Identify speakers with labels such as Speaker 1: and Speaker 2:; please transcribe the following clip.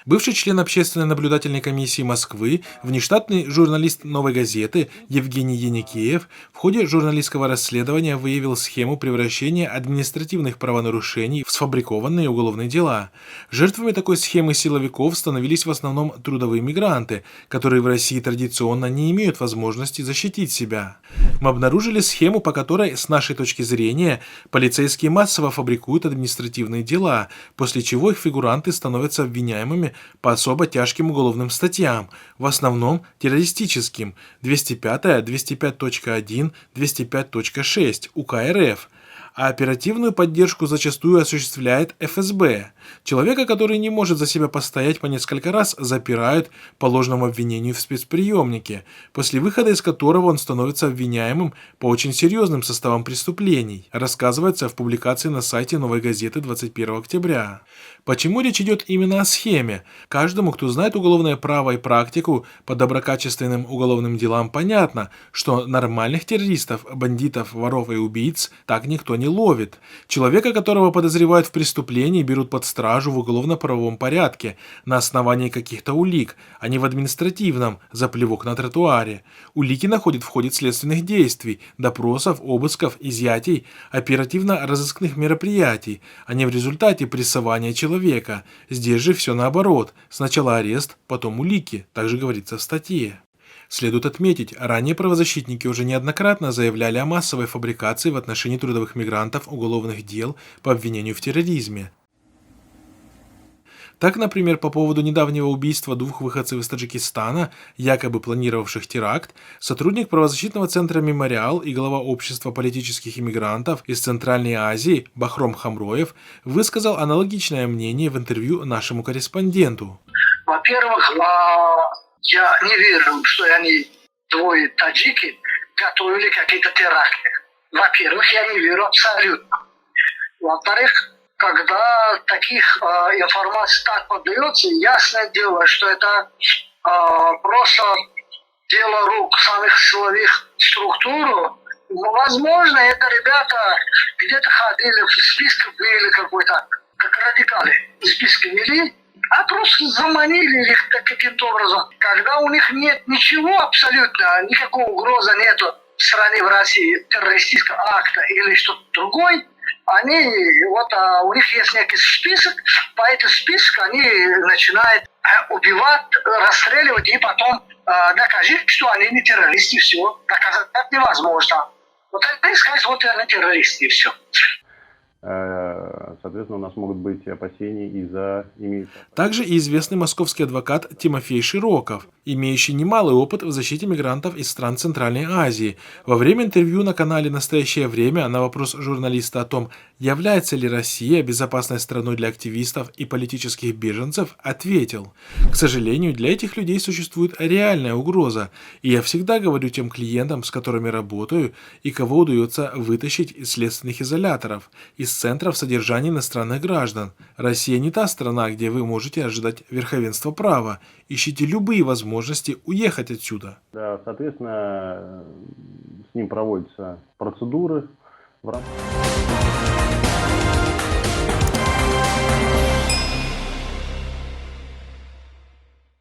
Speaker 1: Бывший член общественной наблюдательной комиссии Москвы, внештатный журналист «Новой газеты» Евгений Еникеев в ходе журналистского расследования выявил схему превращения административных правонарушений в сфабрикованные уголовные дела. Жертвами такой схемы силовиков становились в основном трудовые мигранты, которые в России традиционно не имеют возможности защитить себя. Мы обнаружили схему, по которой, с нашей точки зрения, полицейские массово фабрикуют административные дела, после чего их фигуранты становятся обвиняемыми по особо тяжким уголовным статьям, в основном террористическим 205, 205.1, 205.6 УК РФ, а оперативную поддержку зачастую осуществляет ФСБ. Человека, который не может за себя постоять, по несколько раз запирают по ложному обвинению в спецприемнике, после выхода из которого он становится обвиняемым по очень серьезным составам преступлений, рассказывается в публикации на сайте «Новой газеты» 21 октября. Почему речь идет именно о схеме? Каждому, кто знает уголовное право и практику по доброкачественным уголовным делам, понятно, что нормальных террористов, бандитов, воров и убийц так никто не ловит. Человека, которого подозревают в преступлении, берут под стражу в уголовно-правовом порядке на основании каких-то улик, а не в административном, за плевок на тротуаре. Улики находят в ходе следственных действий, допросов, обысков, изъятий, оперативно-розыскных мероприятий, а не в результате прессования человека. Здесь же все наоборот. Сначала арест, потом улики, также говорится в статье. Следует отметить, ранее правозащитники уже неоднократно заявляли о массовой фабрикации в отношении трудовых мигрантов уголовных дел по обвинению в терроризме. Так, например, по поводу недавнего убийства двух выходцев из Таджикистана, якобы планировавших теракт, сотрудник правозащитного центра «Мемориал» и глава общества политических иммигрантов из Центральной Азии Бахром Хамроев высказал аналогичное мнение в интервью нашему корреспонденту.
Speaker 2: Во-первых, я не верю, что они, двое таджики, готовили какие-то теракты. Во-первых, я не верю абсолютно. Во-вторых, когда таких информаций так подается, ясное дело, что это просто дело рук самых силовых структур. Возможно, это ребята где-то ходили, в списке были какой-то, как радикалы, в списке вели, а просто заманили их каким-то образом. Когда у них нет ничего абсолютно, никакой угрозы нету в стране, в России, террористического акта или что-то другое, они, у них есть некий список, по этому списку они начинают убивать, расстреливать и потом доказать, что они не террористы, все. Доказать невозможно. Вот они скажут, они террористы, и все.
Speaker 3: Соответственно, у нас могут быть опасения из-за имеющего.
Speaker 1: Также и известный московский адвокат Тимофей Широков, имеющий немалый опыт в защите мигрантов из стран Центральной Азии. Во время интервью на канале «Настоящее время» на вопрос журналиста о том, является ли Россия безопасной страной для активистов и политических беженцев, ответил: «К сожалению, для этих людей существует реальная угроза, и я всегда говорю тем клиентам, с которыми работаю, и кого удается вытащить из следственных изоляторов, из центров содержания иностранных граждан. Россия не та страна, где вы можете ожидать верховенства права. Ищите любые возможности уехать отсюда».
Speaker 3: Да, соответственно, с ним проводятся процедуры в рамках